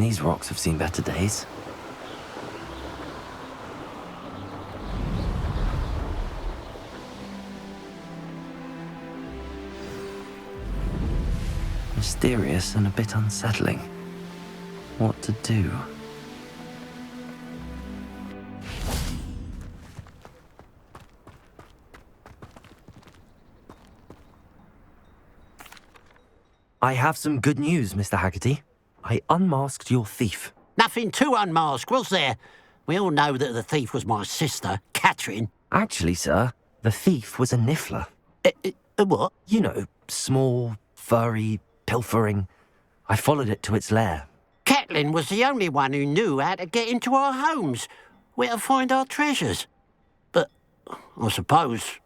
these rocks have seen better days. Mysterious and a bit unsettling. What to do? I have some good news, Mr. Haggerty. I unmasked your thief. Nothing to unmask, was there? We all know that the thief was my sister, Catherine. Actually, sir, the thief was a niffler. What? You know, small, furry, pilfering. I followed it to its lair. Catelyn was the only one who knew how to get into our homes, where to find our treasures. But I suppose,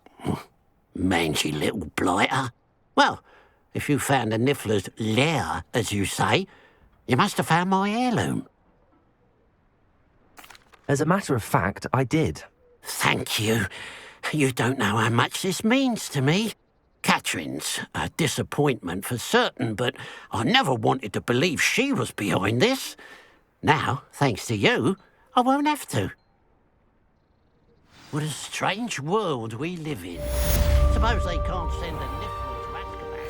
mangy little blighter. Well, if you found the niffler's lair, as you say, you must have found my heirloom. As a matter of fact, I did. Thank you. You don't know how much this means to me. Catherine's a disappointment for certain, but I never wanted to believe she was behind this. Now, thanks to you, I won't have to. What a strange world we live in. Suppose they can't send a niffler to Azkaban.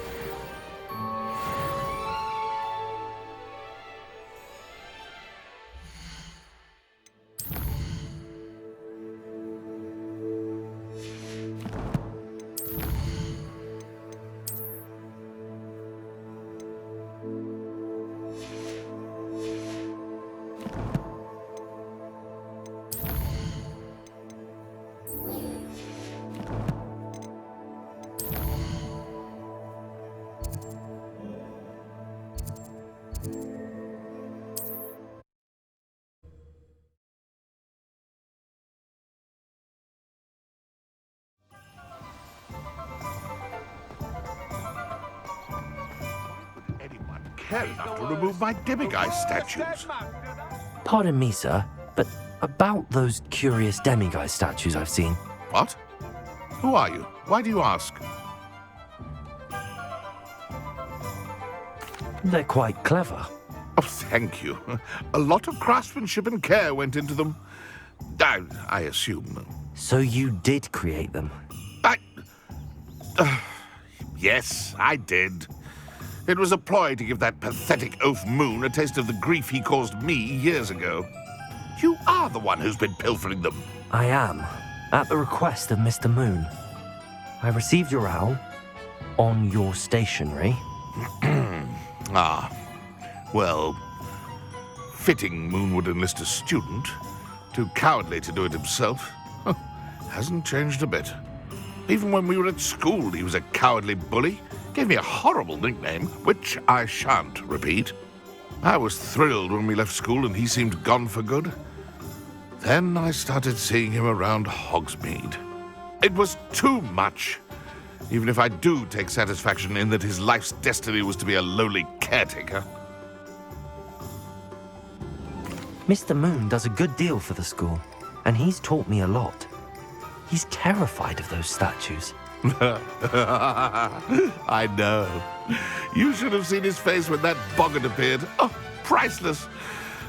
Care enough to remove my demiguise statues. Pardon me, sir, but about those curious demiguise statues I've seen. What? Who are you? Why do you ask? They're quite clever. Oh, thank you. A lot of craftsmanship and care went into them. I assume. So you did create them? Yes, I did. It was a ploy to give that pathetic oaf Moon a taste of the grief he caused me years ago. You are the one who's been pilfering them. I am, at the request of Mr. Moon. I received your owl on your stationery. Well, fitting Moon would enlist a student. Too cowardly to do it himself. Hasn't changed a bit. Even when we were at school, he was a cowardly bully. Gave me a horrible nickname, which I shan't repeat. I was thrilled when we left school and he seemed gone for good. Then I started seeing him around Hogsmeade. It was too much. Even if I do take satisfaction in that his life's destiny was to be a lowly caretaker. Mr. Moon does a good deal for the school, and he's taught me a lot. He's terrified of those statues. I know. You should have seen his face when that boggart appeared. Oh, priceless.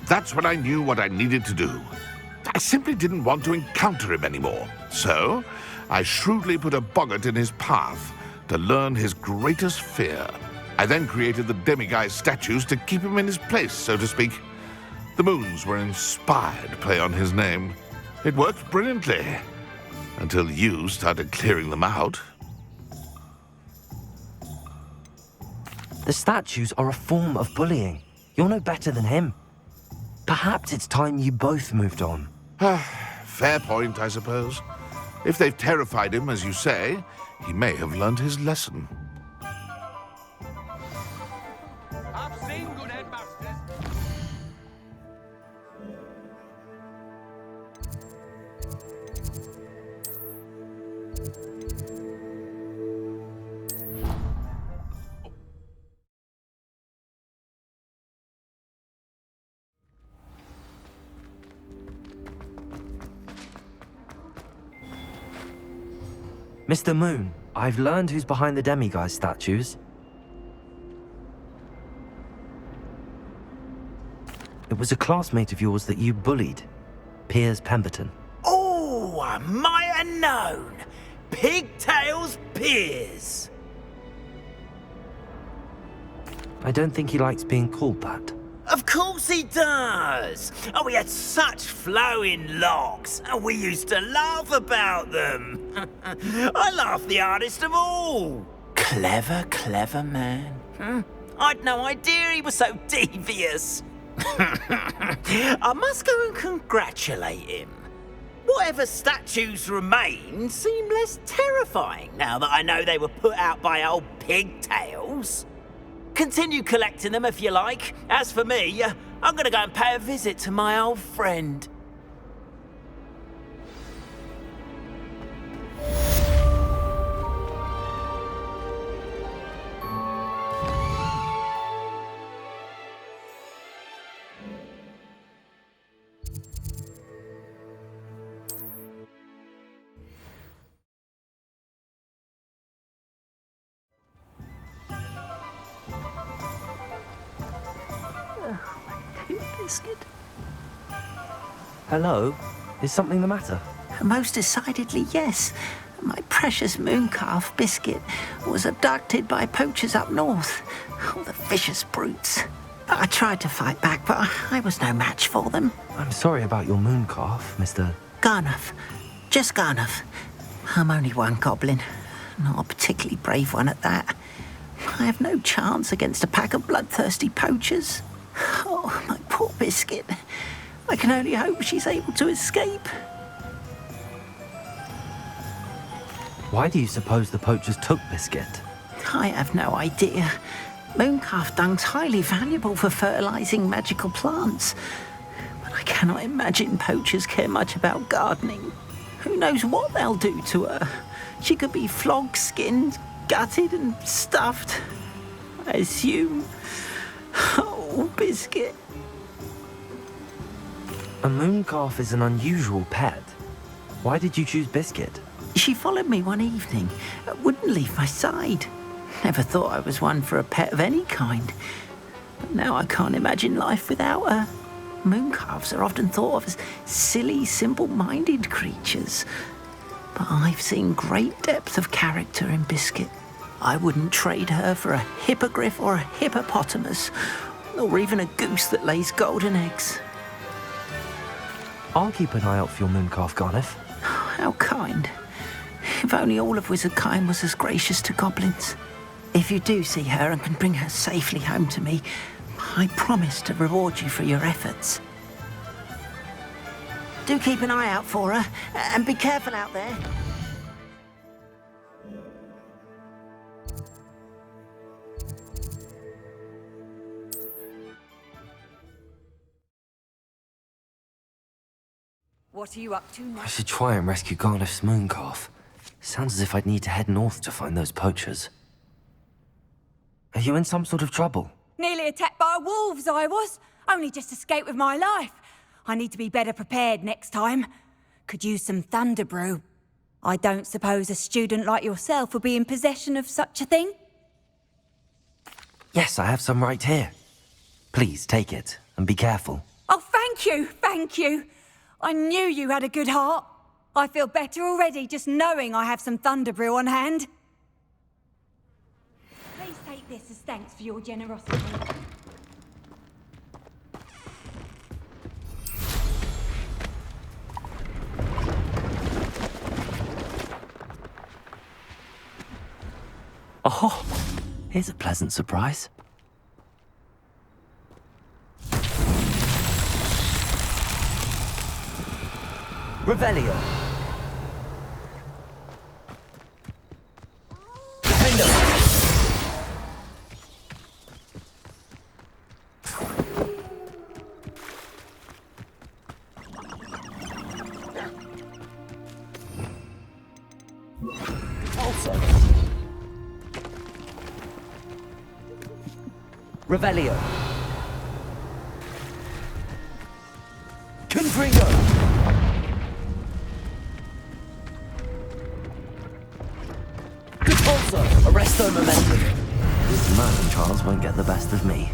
That's when I knew what I needed to do. I simply didn't want to encounter him anymore. So, I shrewdly put a boggart in his path to learn his greatest fear. I then created the demiguise statues to keep him in his place, so to speak. The moons were an inspired play on his name. It worked brilliantly. Until you started clearing them out. The statues are a form of bullying. You're no better than him. Perhaps it's time you both moved on. Fair point, I suppose. If they've terrified him, as you say, he may have learned his lesson. I've seen good headmasters. Mr. Moon, I've learned who's behind the demiguise statues. was a classmate of yours that you bullied, Piers Pemberton. Oh, I might have known. Pigtails Piers. I don't think he likes being called that. Of course he does. Oh, he had such flowing locks, and we used to laugh about them. I laughed the hardest of all. Clever, clever man. I'd no idea he was so devious. I must go and congratulate him. Whatever statues remain seem less terrifying now that I know they were put out by old pigtails. Continue collecting them if you like. As for me, I'm gonna go and pay a visit to my old friend. Biscuit. Hello? Is something the matter? Most decidedly, yes. My precious mooncalf, Biscuit, was abducted by poachers up north. Oh, the vicious brutes. I tried to fight back, but I was no match for them. I'm sorry about your mooncalf, Mr. Garnuff. Just Garnuff. I'm only one goblin. Not a particularly brave one at that. I have no chance against a pack of bloodthirsty poachers. Oh, my poor Biscuit. I can only hope she's able to escape. Why do you suppose the poachers took Biscuit? I have no idea. Mooncalf dung's highly valuable for fertilizing magical plants. But I cannot imagine poachers care much about gardening. Who knows what they'll do to her? She could be flogged, skinned, gutted and stuffed. I assume. Oh, Biscuit. A mooncalf is an unusual pet. Why did you choose Biscuit? She followed me one evening, wouldn't leave my side. Never thought I was one for a pet of any kind. But now I can't imagine life without her. Mooncalves are often thought of as silly, simple-minded creatures. But I've seen great depth of character in Biscuit. I wouldn't trade her for a hippogriff or a hippopotamus, or even a goose that lays golden eggs. I'll keep an eye out for your mooncalf, Garniff. How kind. If only all of Wizardkind was as gracious to goblins. If you do see her and can bring her safely home to me, I promise to reward you for your efforts. Do keep an eye out for her, and be careful out there. What are you up to now? I should try and rescue Garniff's mooncalf. Sounds as if I'd need to head north to find those poachers. Are you in some sort of trouble? Nearly attacked by wolves, I was. Only just escaped with my life. I need to be better prepared next time. Could use some thunder brew. I don't suppose a student like yourself would be in possession of such a thing? Yes, I have some right here. Please take it and be careful. Oh, thank you, thank you. I knew you had a good heart. I feel better already just knowing I have some thunder brew on hand. Please take this as thanks for your generosity. Oh, here's a pleasant surprise. Revelio. Defender. Also. Revelio. Confringo. Arresto momentum. This man, Charles, won't get the best of me.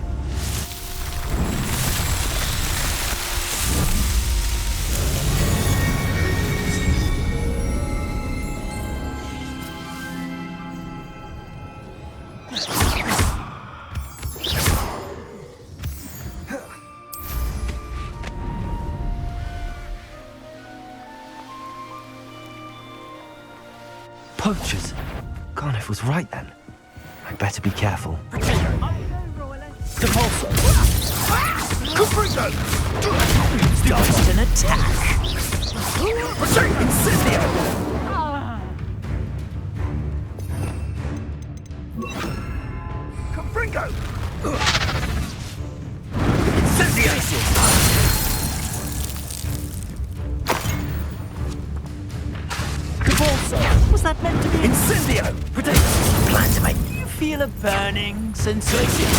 Poachers? Garniff was right then. I'd better be careful. Depulso! Confringo! Dodged an attack! Incendio! Confringo! Depulso! Was that meant to be Incendio? Potato! Plan to make you feel a burning sensation.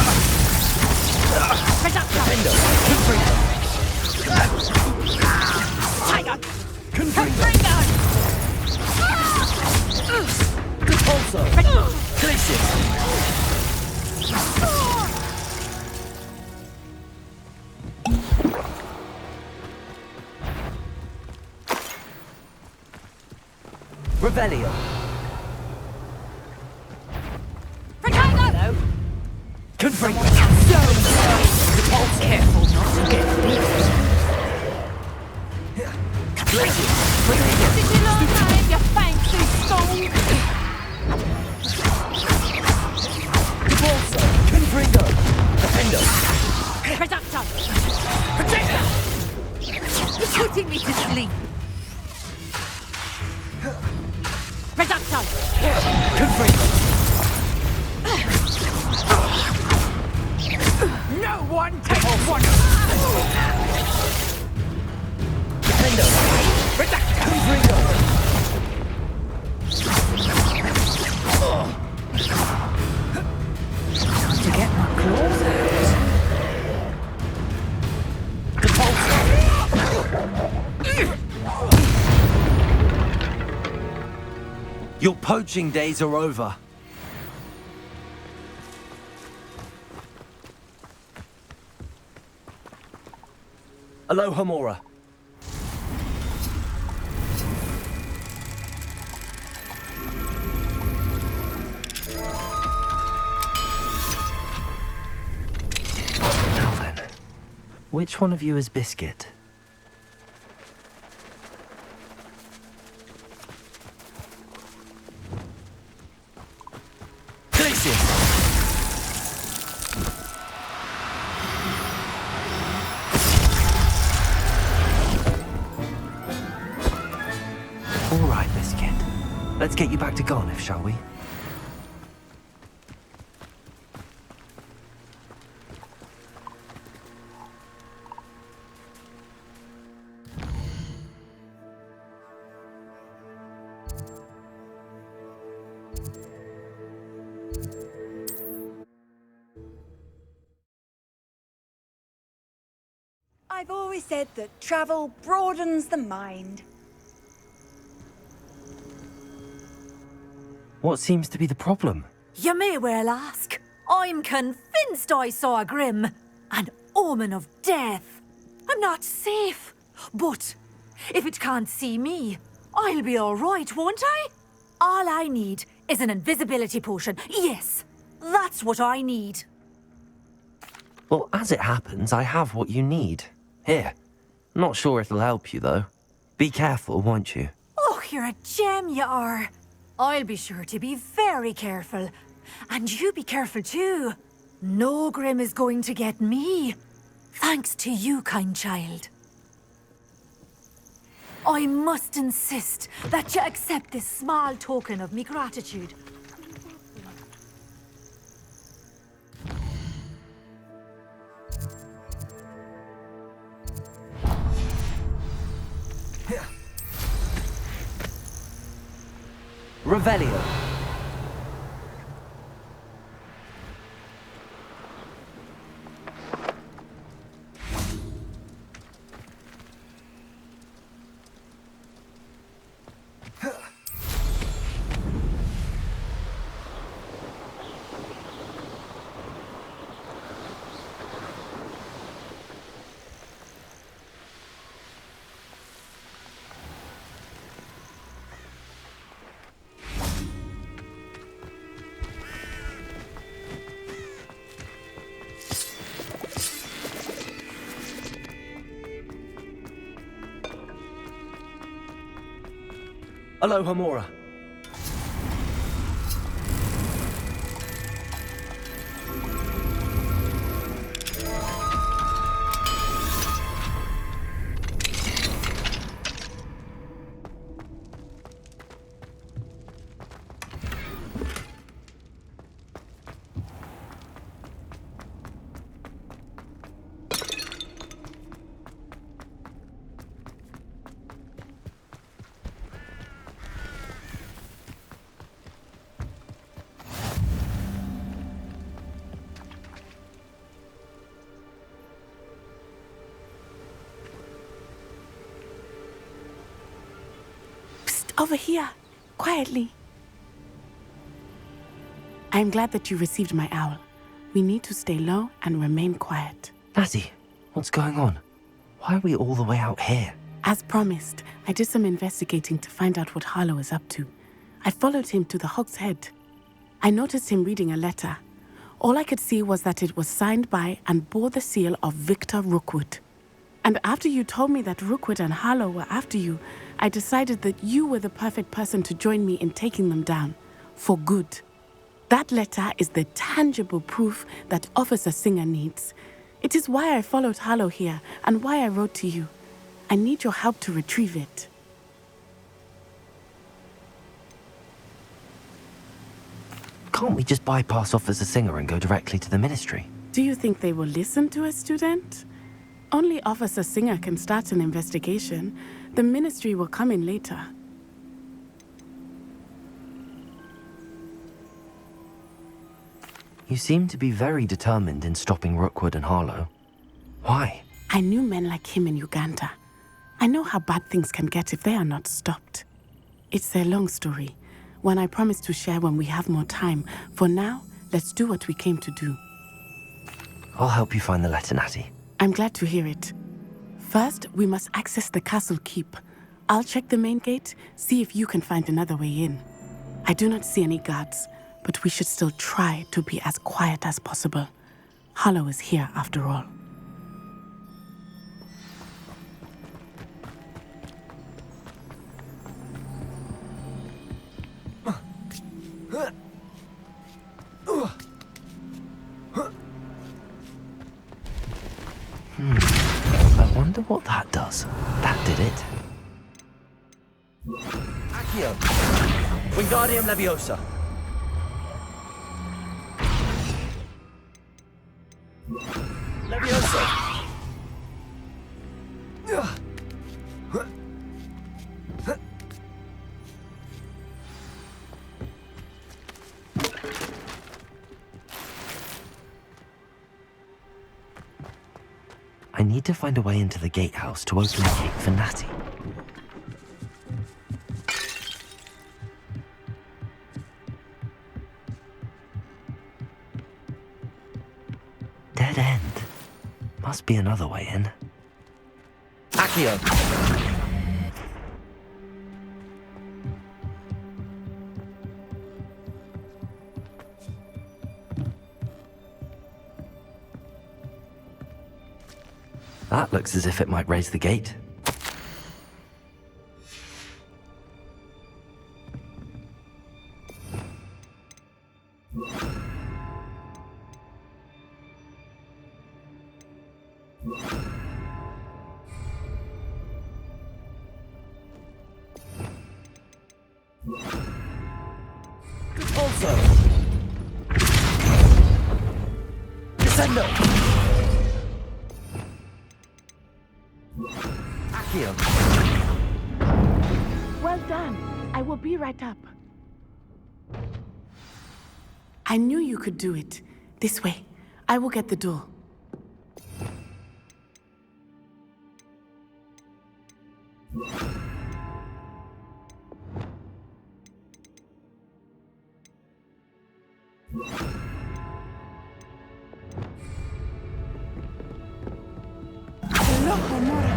Confringo! Tiger! Confringo! Depulso! Glacius! Revelio! Potato! Confringo! Depulso! Careful not to get beat. Glacius! Did you not have your fancy school? Depulso! Confringo! Defendo! Producto! Protector! You're putting me to sleep. Producto! Confringo! No one takes one! Defendo! Producto! Confringo! To get my claws out. Depulso! Your poaching days are over. Aloha Mora. Now then, which one of you is Biscuit? Glacius! All right, Biscuit. Let's get you back to Garniff, shall we? I've always said that travel broadens the mind. What seems to be the problem? You may well ask. I'm convinced I saw a grim, an omen of death. I'm not safe. But if it can't see me, I'll be all right, won't I? All I need is an invisibility potion. Yes, that's what I need. Well, as it happens, I have what you need. Here. Not sure it'll help you, though. Be careful, won't you? Oh, you're a gem, you are. I'll be sure to be very careful. And you be careful too. No grim is going to get me. Thanks to you, kind child. I must insist that you accept this small token of me gratitude. Revelio. Aloha Mora. Over here, quietly. I'm glad that you received my owl. We need to stay low and remain quiet. Natty, what's going on? Why are we all the way out here? As promised, I did some investigating to find out what Harlow is up to. I followed him to the Hog's Head. I noticed him reading a letter. All I could see was that it was signed by and bore the seal of Victor Rookwood. And after you told me that Rookwood and Harlow were after you, I decided that you were the perfect person to join me in taking them down. For good. That letter is the tangible proof that Officer Singer needs. It is why I followed Harlow here and why I wrote to you. I need your help to retrieve it. Can't we just bypass Officer Singer and go directly to the Ministry? Do you think they will listen to a student? Only Officer Singer can start an investigation. The Ministry will come in later. You seem to be very determined in stopping Rookwood and Harlow. Why? I knew men like him in Uganda. I know how bad things can get if they are not stopped. It's a long story, one I promise to share when we have more time. For now, let's do what we came to do. I'll help you find the letter, Natty. I'm glad to hear it. First, we must access the castle keep. I'll check the main gate, see if you can find another way in. I do not see any guards, but we should still try to be as quiet as possible. Harlow is here after all. I wonder what that does. That did it. Accio! Wingardium Leviosa! Leviosa! I need to find a way into the gatehouse to open the gate for Natty. Dead end. Must be another way in. Accio! That looks as if it might raise the gate. Also! Descendo! Accio! Well done. I will be right up. I knew you could do it. This way. I will get the door. Loco, Mora.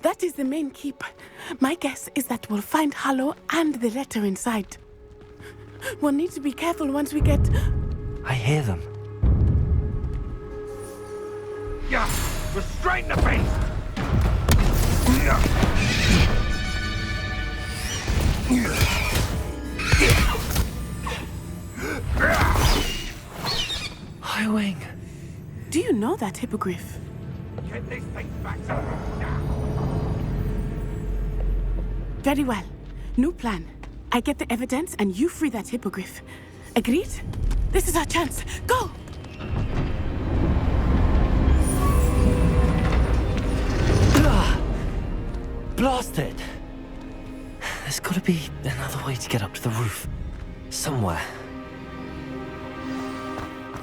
That is the main keep. My guess is that we'll find Harlow and the letter inside. We'll need to be careful once we get... I hear them. Yeah! Restrain the beast! Highwing. Do you know that hippogriff? Get this thing back to me now! Very well. New plan. I get the evidence and you free that hippogriff. Agreed? This is our chance. Go! Blasted! There's gotta be another way to get up to the roof. Somewhere.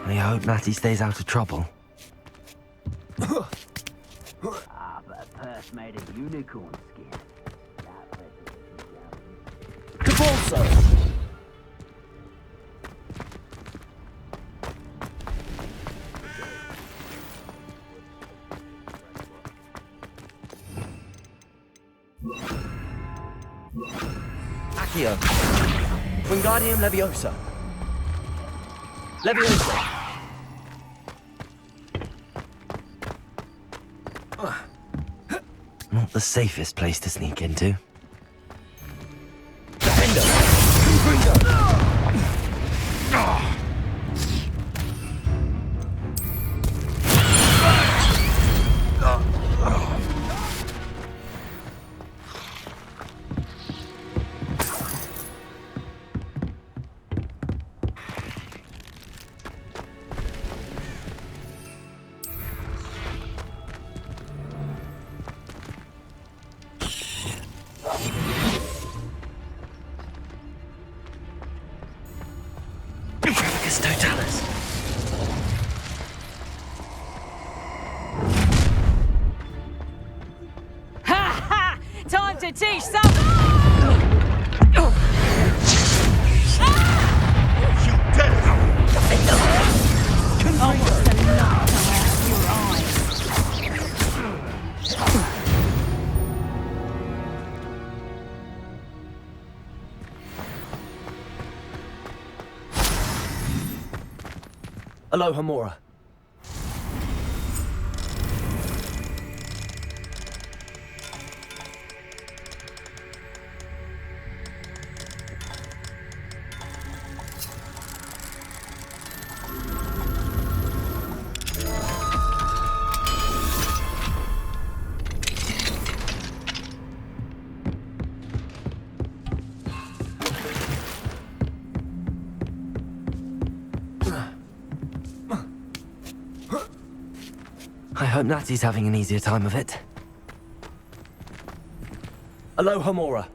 I hope Natty stays out of trouble. Ah, but a purse made of unicorn skin. Cabalso! Accio. Wingardium Leviosa. Leviosa. Not the safest place to sneak into. Defender. Confringo. Amicus Totalis. Ha ha! Time to teach some. Aloha Mora. I hope Natty's having an easier time of it. Aloha Mora.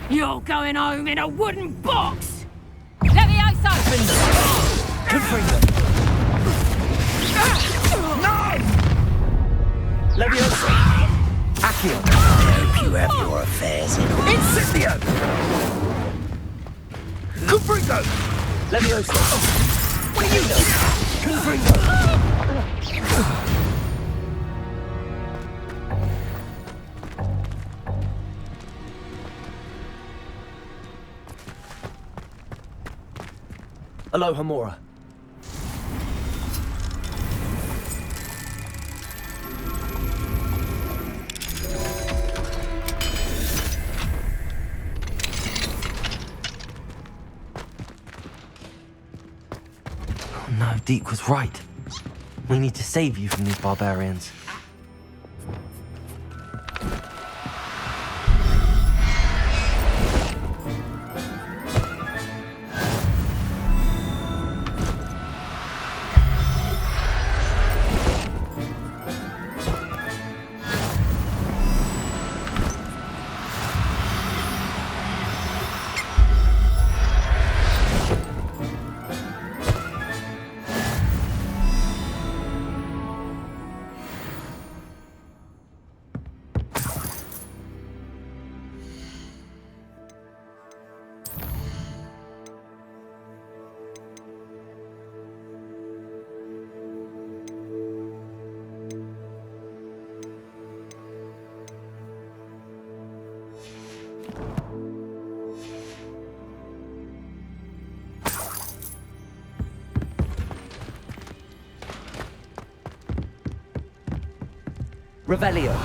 You're going home in a wooden box! Levioso! Confringo. Leviosa. Accio. I hope you have your affairs in order. Incendio. Confringo. Leviosa. What do you know? Confringo. Aloha Mora. Oh no, Deke was right. We need to save you from these barbarians. Revelio.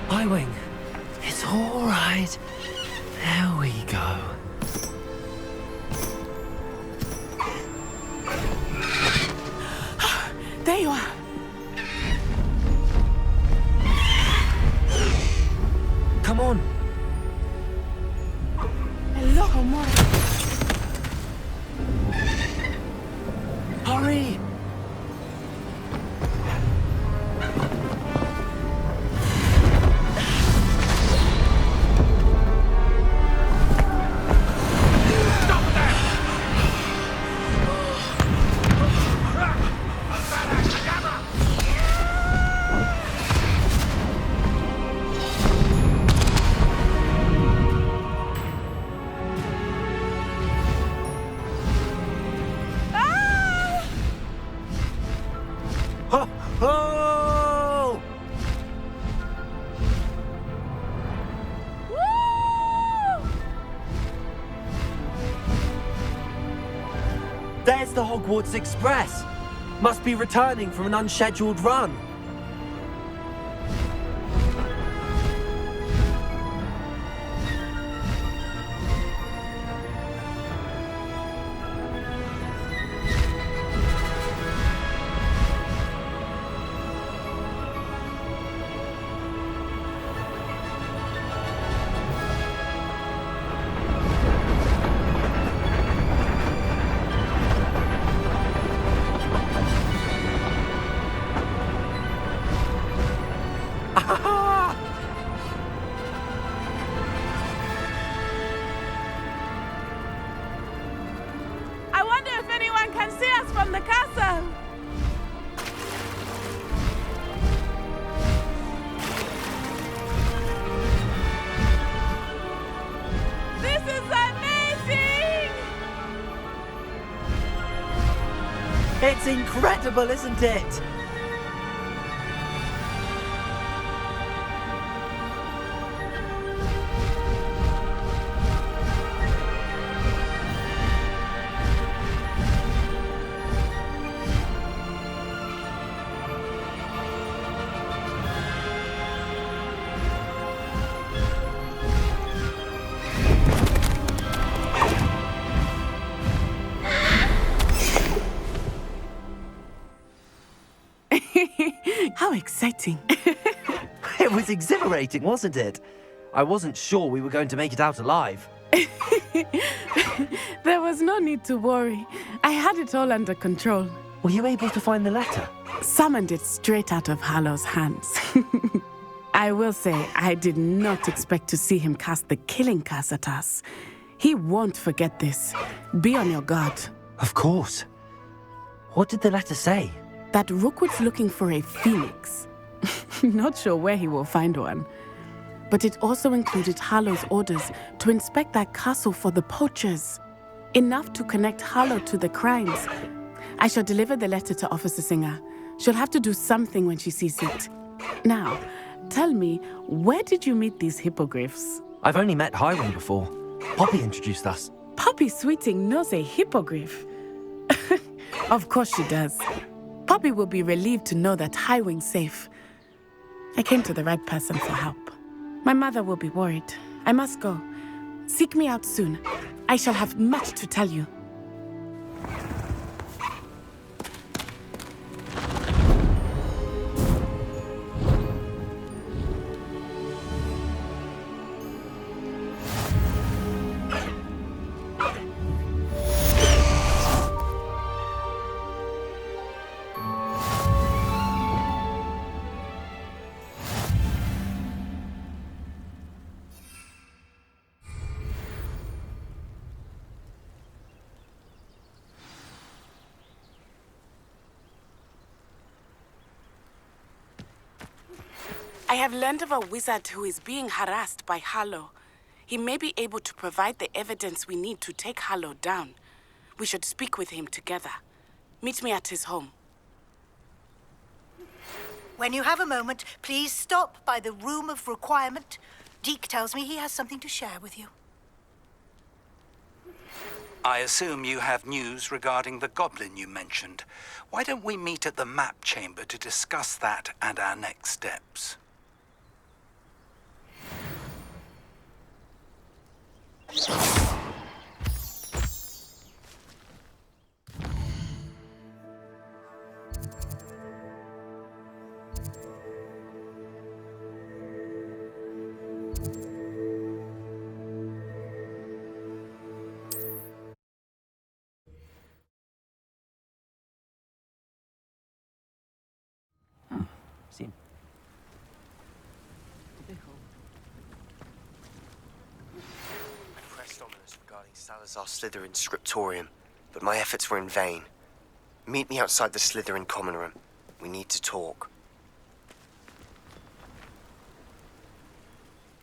Highwing, it's all right. There we go. There you are. Come on. Hello, Homora. Hurry! Ho, ho! There's the Hogwarts Express. Must be returning from an unscheduled run. I wonder if anyone can see us from the castle. This is amazing! It's incredible, isn't it? How exciting. It was exhilarating, wasn't it? I wasn't sure we were going to make it out alive. There was no need to worry. I had it all under control. Were you able to find the letter? Summoned it straight out of Harlow's hands. I will say, I did not expect to see him cast the killing curse at us. He won't forget this. Be on your guard. Of course. What did the letter say? That Rookwood's looking for a phoenix. Not sure where he will find one. But it also included Harlow's orders to inspect that castle for the poachers. Enough to connect Harlow to the crimes. I shall deliver the letter to Officer Singer. She'll have to do something when she sees it. Now, tell me, where did you meet these hippogriffs? I've only met Highwing before. Poppy introduced us. Poppy Sweeting knows a hippogriff. Of course she does. Poppy will be relieved to know that Highwing's safe. I came to the right person for help. My mother will be worried. I must go. Seek me out soon. I shall have much to tell you. I have learned of a wizard who is being harassed by Harlow. He may be able to provide the evidence we need to take Harlow down. We should speak with him together. Meet me at his home. When you have a moment, please stop by the Room of Requirement. Deke tells me he has something to share with you. I assume you have news regarding the goblin you mentioned. Why don't we meet at the map chamber to discuss that and our next steps? See. I pressed ominous regarding Salazar Slytherin's scriptorium, but my efforts were in vain. Meet me outside the Slytherin common room. We need to talk.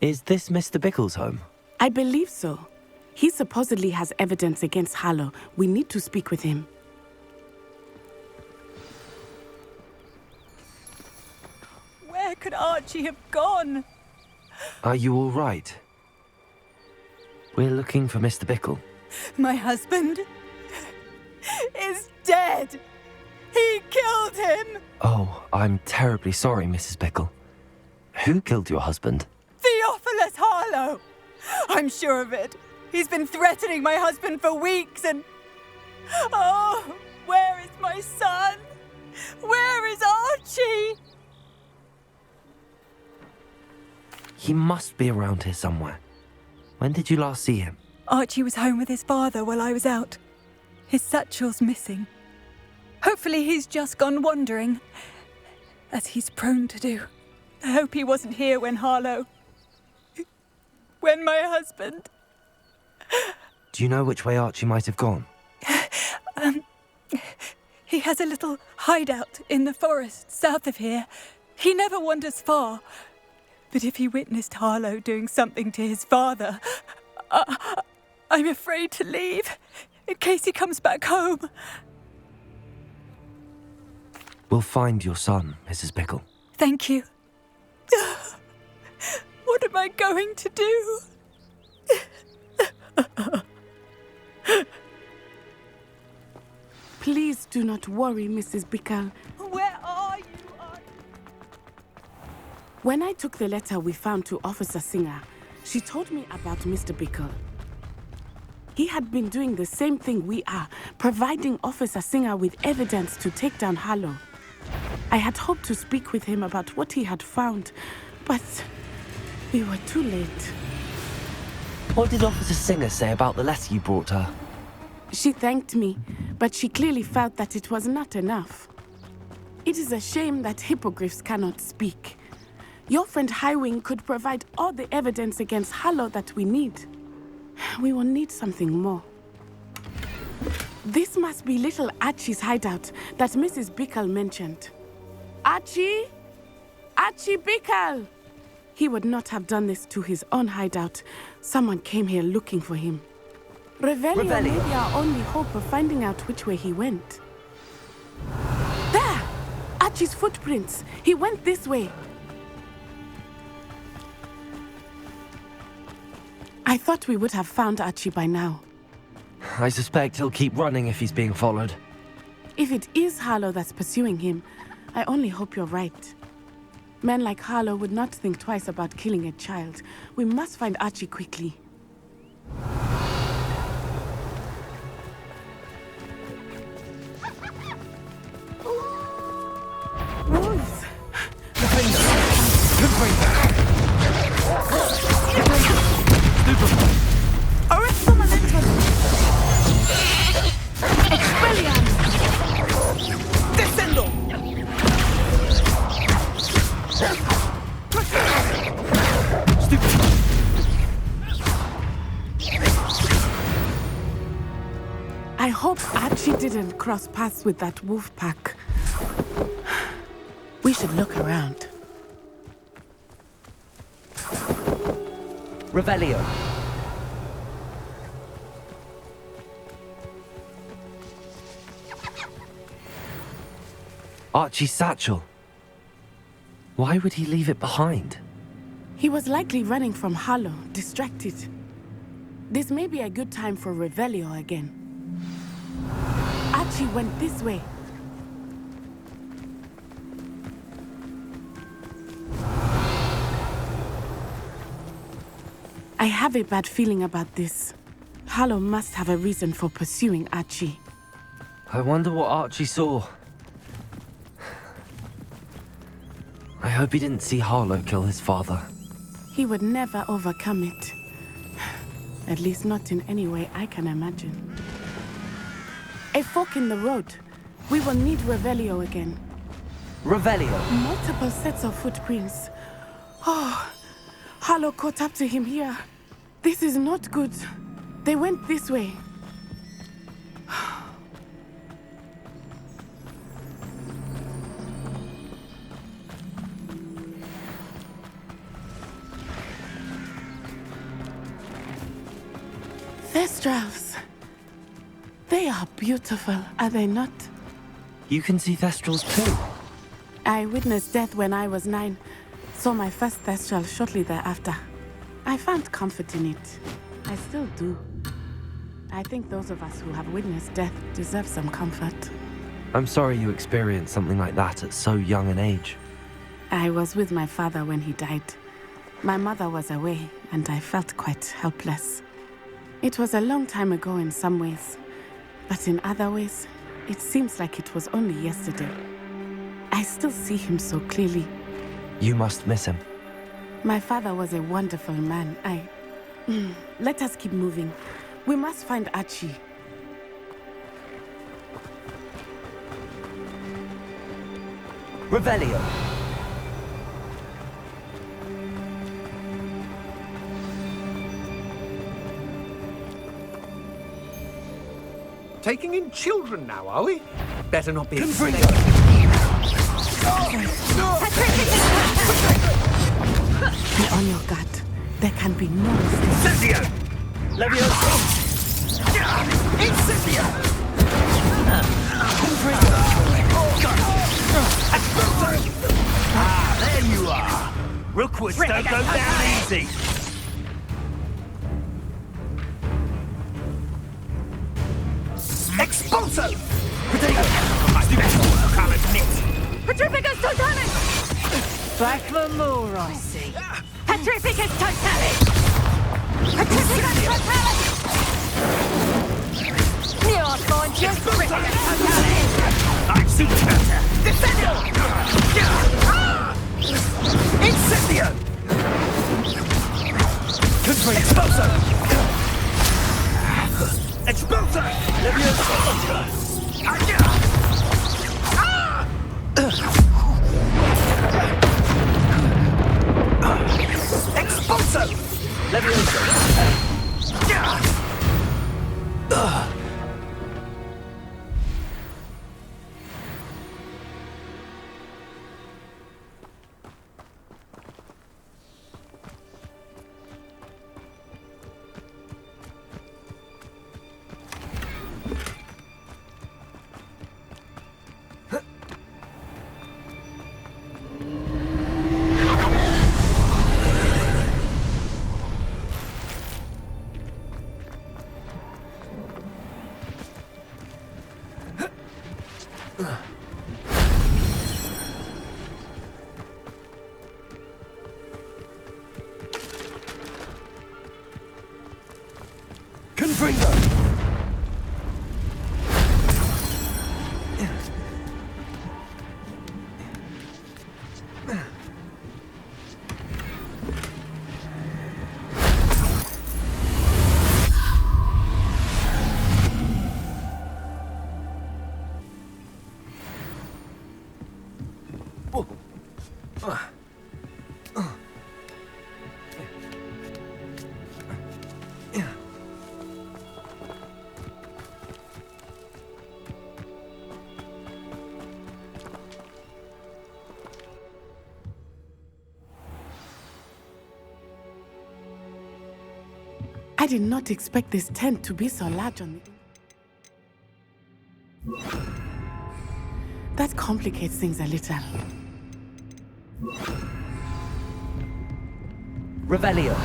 Is this Mr. Bickle's home? I believe so. He supposedly has evidence against Harlow. We need to speak with him. Where could Archie have gone? Are you all right? We're looking for Mr. Bickle. My husband is dead. He killed him. Oh, I'm terribly sorry, Mrs. Bickle. Who killed your husband? Theophilus Harlow. I'm sure of it. He's been threatening my husband for weeks and... Oh, where is my son? Where is Archie? He must be around here somewhere. When did you last see him? Archie was home with his father while I was out. His satchel's missing. Hopefully he's just gone wandering, as he's prone to do. I hope he wasn't here when Harlow... when my husband... Do you know which way Archie might have gone? He has a little hideout in the forest south of here. He never wanders far. But if he witnessed Harlow doing something to his father, I'm afraid to leave, in case he comes back home. We'll find your son, Mrs. Bickle. Thank you. What am I going to do? Please do not worry, Mrs. Bickle. Where are you? When I took the letter we found to Officer Singer, she told me about Mr. Bickle. He had been doing the same thing we are, providing Officer Singer with evidence to take down Harlow. I had hoped to speak with him about what he had found, but we were too late. What did Officer Singer say about the letter you brought her? She thanked me, but she clearly felt that it was not enough. It is a shame that hippogriffs cannot speak. Your friend Highwing could provide all the evidence against Harlow that we need. We will need something more. This must be little Archie's hideout that Mrs. Bickle mentioned. Archie? Archie Bickle! He would not have done this to his own hideout. Someone came here looking for him. Revelio may be our only hope of finding out which way he went. There! Archie's footprints. He went this way. I thought we would have found Archie by now. I suspect he'll keep running if he's being followed. If it is Harlow that's pursuing him, I only hope you're right. Men like Harlow would not think twice about killing a child. We must find Archie quickly. Wolves! Descendo! I hope Archie didn't cross paths with that wolf pack. We should look around. Revelio. Archie's satchel. Why would he leave it behind? He was likely running from Harlow, distracted. This may be a good time for Revelio again. Archie went this way. I have a bad feeling about this. Harlow must have a reason for pursuing Archie. I wonder what Archie saw. I hope he didn't see Harlow kill his father. He would never overcome it. At least not in any way I can imagine. A fork in the road. We will need Revelio again. Revelio. Multiple sets of footprints. Oh, Harlow caught up to him here. This is not good. They went this way. Thestrals. They are beautiful, are they not? You can see Thestrals too. I witnessed death when I was 9. Saw my first Thestral shortly thereafter. I found comfort in it. I still do. I think those of us who have witnessed death deserve some comfort. I'm sorry you experienced something like that at so young an age. I was with my father when he died. My mother was away, and I felt quite helpless. It was a long time ago in some ways, but in other ways, it seems like it was only yesterday. I still see him so clearly. You must miss him. My father was a wonderful man. Let us keep moving. We must find Archie. Revelio. Taking in children now, are we? Better not be. Confringo! Be on your guard. There can be no mistake. Incendio! Levioso! Incendio! Confringo! Ah, there you are! Rookwoods don't go down easy! Expulso! Protego! Come and knit! Petrificus totalis! Back for more, I see. Petrificus totalis! Petrificus totalis! Here I find you! Petrificus totalis! I'm super counter! Defendo! Incendio! Expulso! Expulso! Levioso! Expulso! Levioso! Confringo! I did not expect this tent to be so large on the... That complicates things a little. Revelio.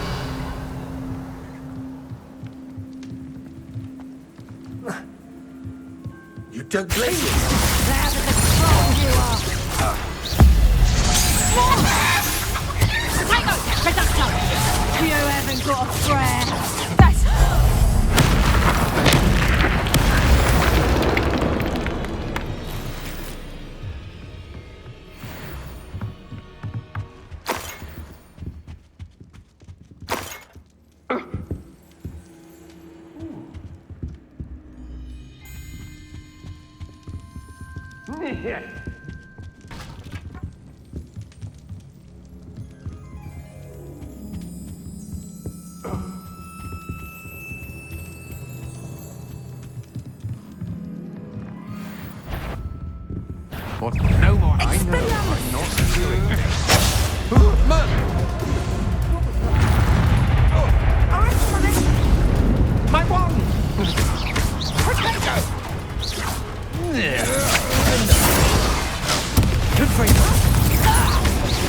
You took places. You haven't got a prayer. That's... What? No more. I know. I'm not doing this. My wand! Potato! Good for you.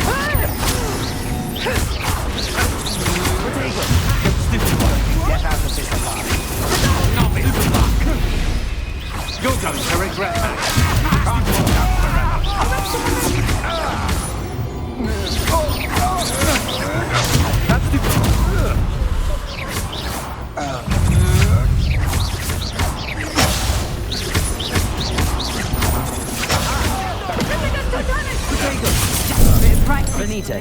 Potato! Stupid one. Get out of this alive. Not me. You're going to regret that. Can't hold out That's stupid. Benite.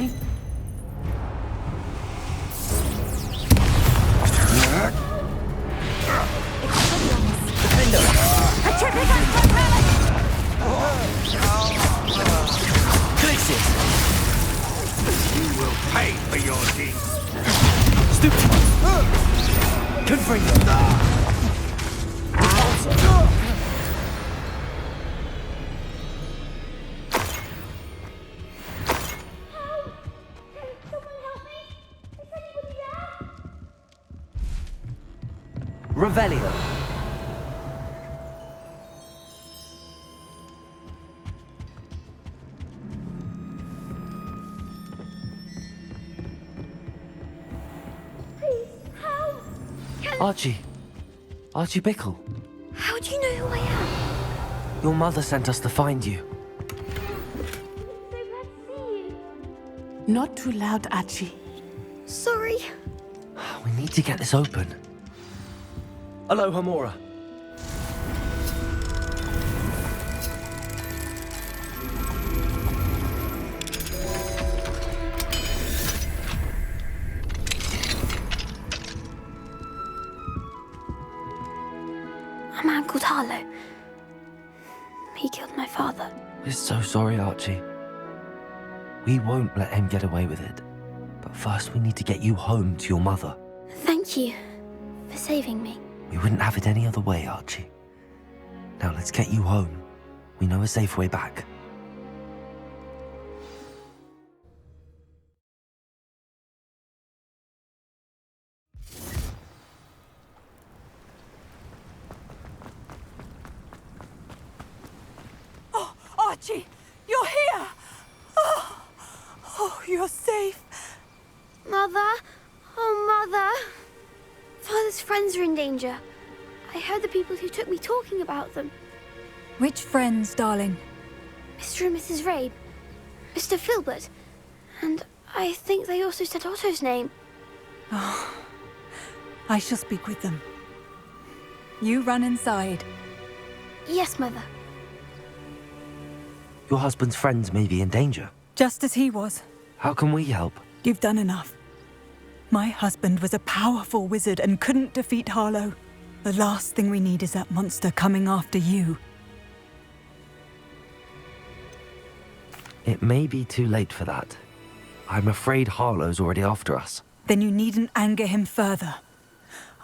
You will pay for your deeds. Stupid. Good for you. Revelio. Archie Bickle. How do you know who I am? Your mother sent us to find you. Not too loud, Archie. Sorry. We need to get this open. Hello, Hamora. A man called Harlow. He killed my father. We're so sorry, Archie. We won't let him get away with it. But first we need to get you home to your mother. Thank you for saving me. We wouldn't have it any other way, Archie. Now let's get you home. We know a safe way back. Oh, Archie, you're here! Oh, you're safe. Mother? Oh, Mother. Father's friends are in danger. I heard the people who took me talking about them. Which friends, darling? Mr. and Mrs. Rabe. Mr. Filbert. And I think they also said Otto's name. Oh, I shall speak with them. You run inside. Yes, Mother. Your husband's friends may be in danger. Just as he was. How can we help? You've done enough. My husband was a powerful wizard and couldn't defeat Harlow. The last thing we need is that monster coming after you. It may be too late for that. I'm afraid Harlow's already after us. Then you needn't anger him further.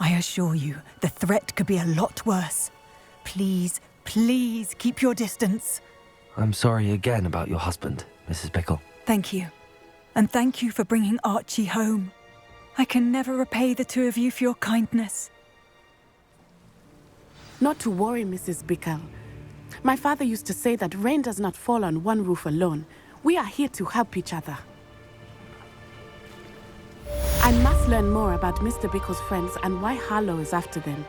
I assure you, the threat could be a lot worse. Please, please keep your distance. I'm sorry again about your husband, Mrs. Bickle. Thank you. And thank you for bringing Archie home. I can never repay the two of you for your kindness. Not to worry, Mrs. Bickle. My father used to say that rain does not fall on one roof alone. We are here to help each other. I must learn more about Mr. Bickle's friends and why Harlow is after them.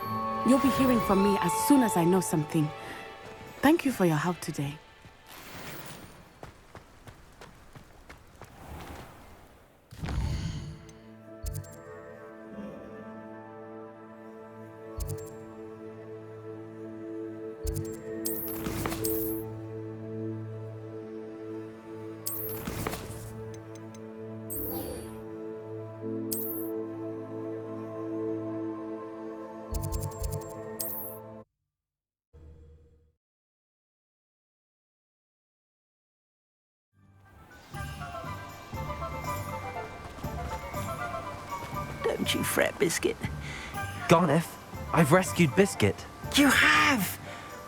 You'll be hearing from me as soon as I know something. Thank you for your help today. Don't you fret, Biscuit. Garneth, I've rescued Biscuit. You have?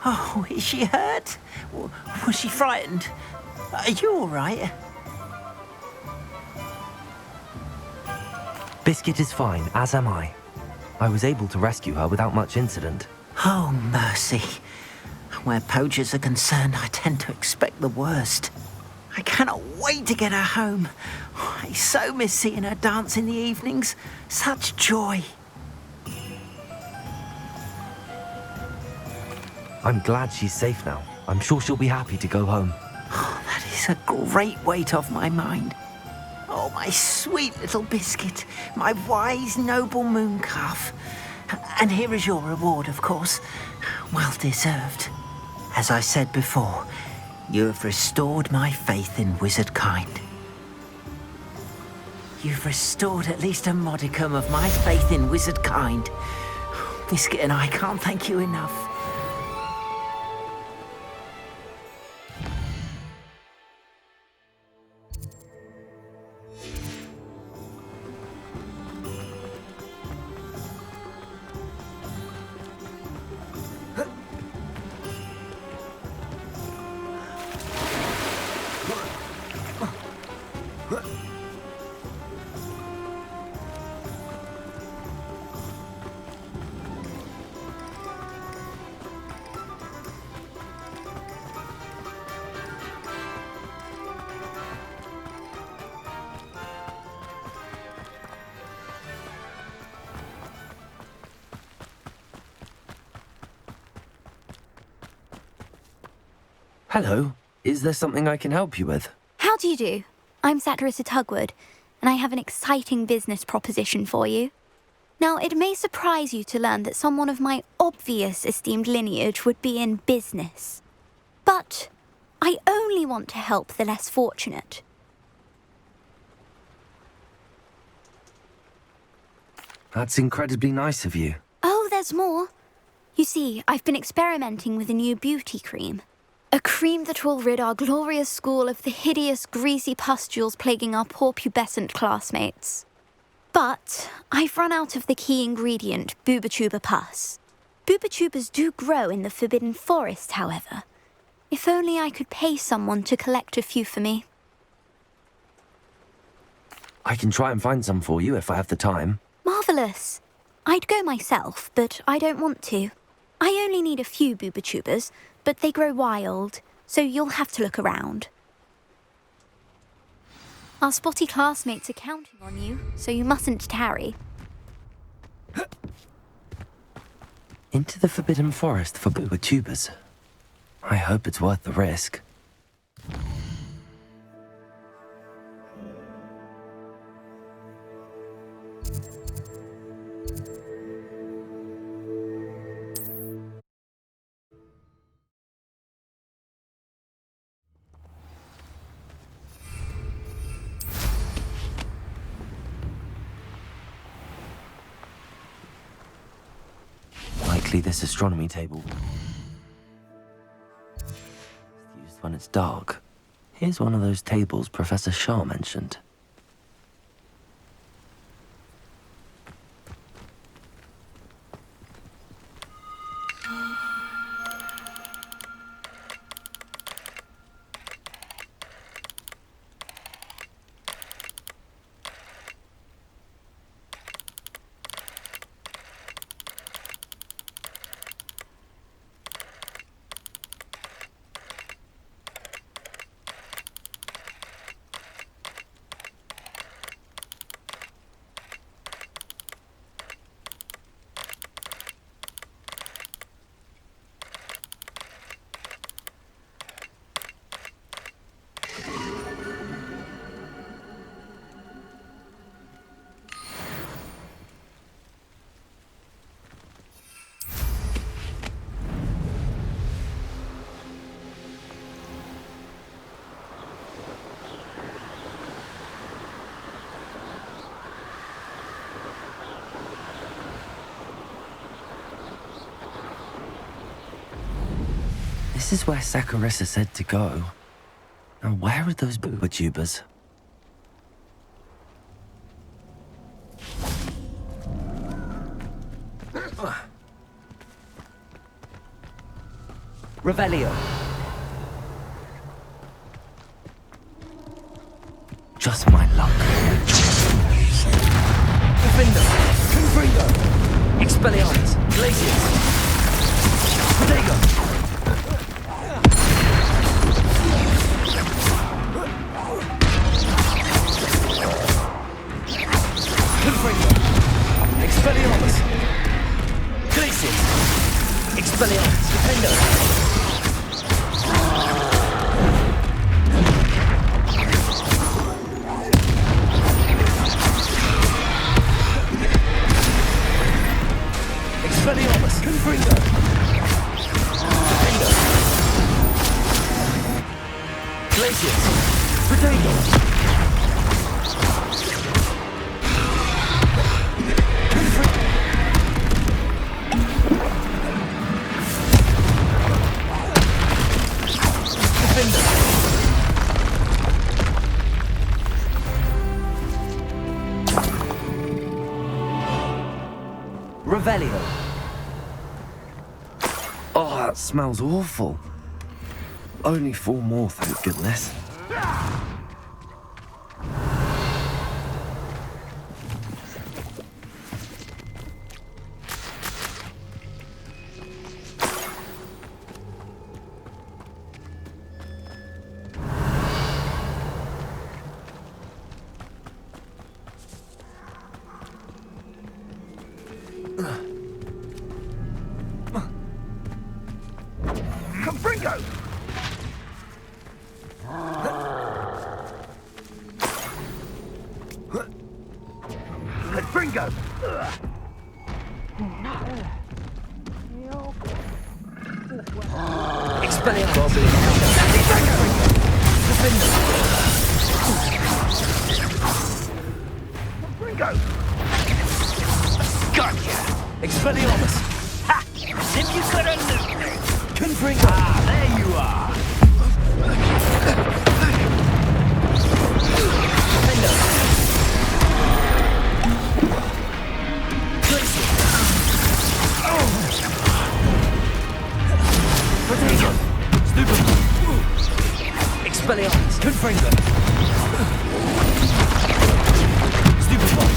Oh, is she hurt? Was she frightened? Are you all right? Biscuit is fine, as am I. I was able to rescue her without much incident. Oh, mercy. Where poachers are concerned, I tend to expect the worst. I cannot wait to get her home. I so miss seeing her dance in the evenings. Such joy. I'm glad she's safe now. I'm sure she'll be happy to go home. Oh, that is a great weight off my mind. Oh, my sweet little Biscuit, my wise, noble moon calf. And here is your reward, of course. Well deserved. As I said before, you have restored my faith in wizard kind. You've restored at least a modicum of my faith in wizard kind. Biscuit and I can't thank you enough. Hello. Is there something I can help you with? How do you do? I'm Satirissa Tugwood, and I have an exciting business proposition for you. Now, it may surprise you to learn that someone of my obvious esteemed lineage would be in business. But I only want to help the less fortunate. That's incredibly nice of you. Oh, there's more. You see, I've been experimenting with a new beauty cream. A cream that will rid our glorious school of the hideous, greasy pustules plaguing our poor pubescent classmates. But I've run out of the key ingredient, Booba-Tuba pus. Booba-Tubas do grow in the Forbidden Forest, however. If only I could pay someone to collect a few for me. I can try and find some for you if I have the time. Marvellous. I'd go myself, but I don't want to. I only need a few Booba-Tubas, but they grow wild, so you'll have to look around. Our spotty classmates are counting on you, so you mustn't tarry. Into the Forbidden Forest for Booba-Tubas. I hope it's worth the risk. Likely this astronomy table. It's used when it's dark. Here's one of those tables Professor Shah mentioned. This is where Saccharissa said to go. Now, where are those booba tubers? Revelio. Just my luck. Defender. Confringo. Expelliarmus. Glacius. Protego. Confringo. Expelliarmus. Glacius. Expelliarmus. Defender. Expelliarmus, Confringo. Defender. Glacius. Protego. Confringo. Defender. Revelio. Oh, that smells awful. Only 4 more, thank goodness. Confringo! Confringo! Expelliarmus. Defender. Confringo! Gotcha. Expelliarmus. Ha! As if you could have looked. Confringo. Ah, there you are. Defender. Glacius. Protego. Stupid. Expelliarmus. Confringo. Stupid one.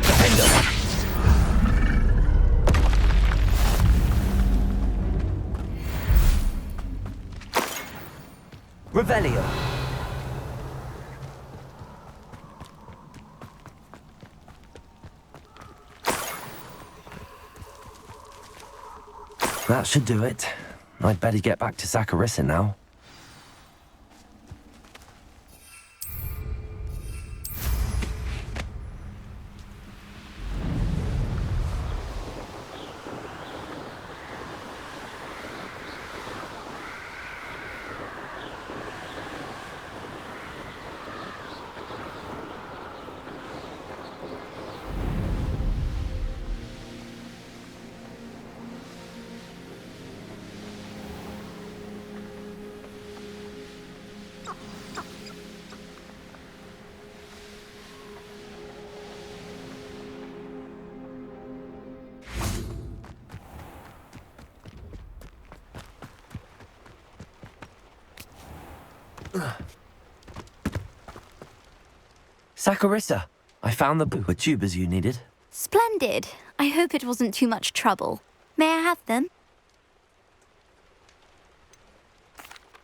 Defender. Revelio. That should do it. I'd better get back to Saccharissa now. Saccharissa, I found the booba tubers you needed. Splendid. I hope it wasn't too much trouble. May I have them?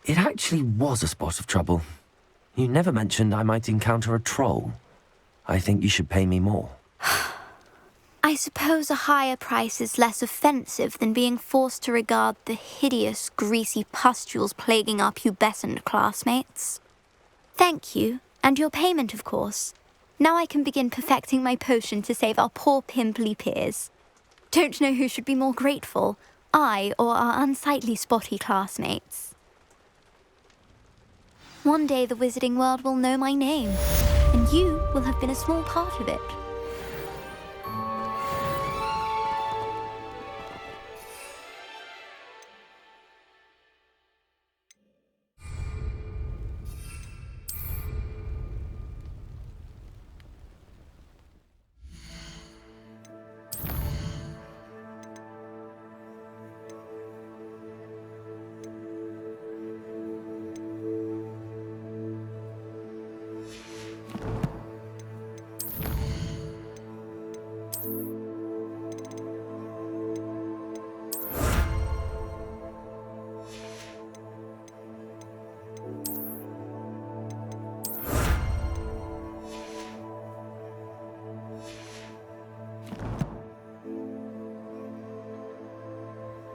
It actually was a spot of trouble. You never mentioned I might encounter a troll. I think you should pay me more. I suppose a higher price is less offensive than being forced to regard the hideous, greasy pustules plaguing our pubescent classmates. Thank you, and your payment, of course. Now I can begin perfecting my potion to save our poor pimply peers. Don't know who should be more grateful, I or our unsightly spotty classmates. One day the wizarding world will know my name, and you will have been a small part of it.